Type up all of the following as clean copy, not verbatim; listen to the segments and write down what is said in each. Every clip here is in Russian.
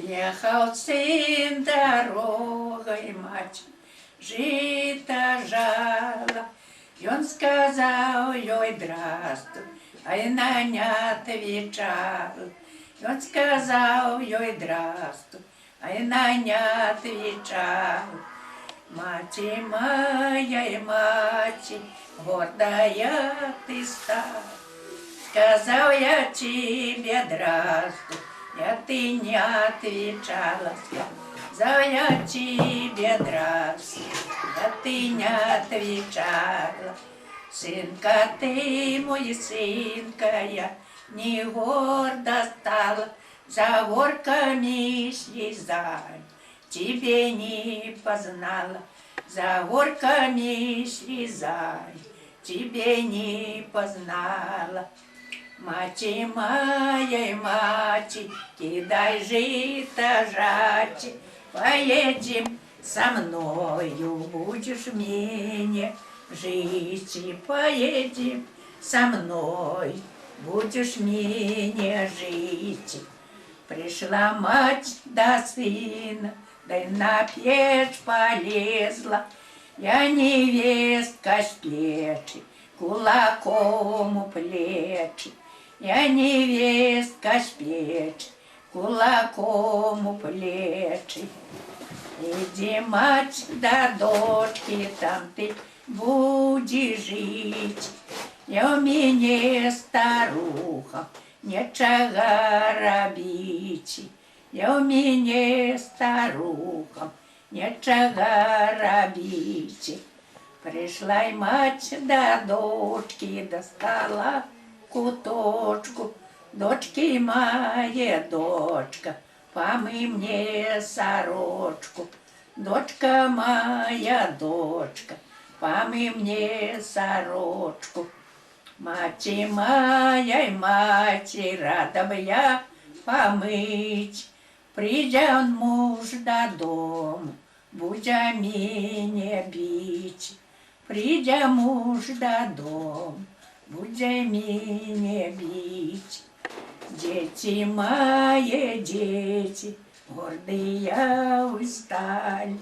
Ехал сын дорогой, мать жито жала. И он сказал ей здравствуй, а она не отвечала. И он сказал ей здравствуй, а она не отвечала. Мать моя, мать, гордая ты стала. Сказал я тебе здравствуй, а ты не отвечала. Сказал я тебе здравствуй, а ты не отвечала. Сынка ты мой, сынка, я не гордо стала. За горками слезай, тебе не познала. За горками слезай, тебе не познала. Мать моя, мать, кидай жито жать, поедем со мною, будешь мне жить. Поедем со мной, будешь мне жить. Пришла мать до сына, да и на печь полезла. Я невестка с печи, кулаком у плечи. Я невестка с печи, кулаком у плечи. Иди, мать, до дочки, там ты будешь жить. Я у меня старуха, нечего робить. Я у меня старуха, нечего робить. Пришла и мать до дочки, достала куточку. Дочки моя, дочка, помой мне сорочку. Дочка моя, дочка, помой мне сорочку. Мать моя, мать, рада бы я помыть. Придя он муж до дому, будя меня бить. Придя муж до дому, будя меня бить. Дети мои, дети, гордые устали.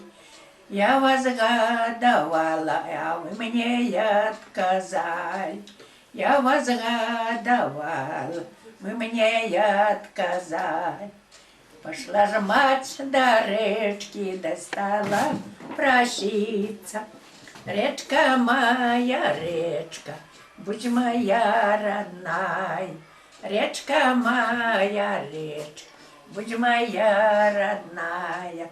Я вас годовала, а вы мне отказали. Я вас годовала, вы мне отказали. Пошла же мать до речки, достала проситься. Речка моя, речка, будь моя родная. Речка моя, речка, будь моя родная.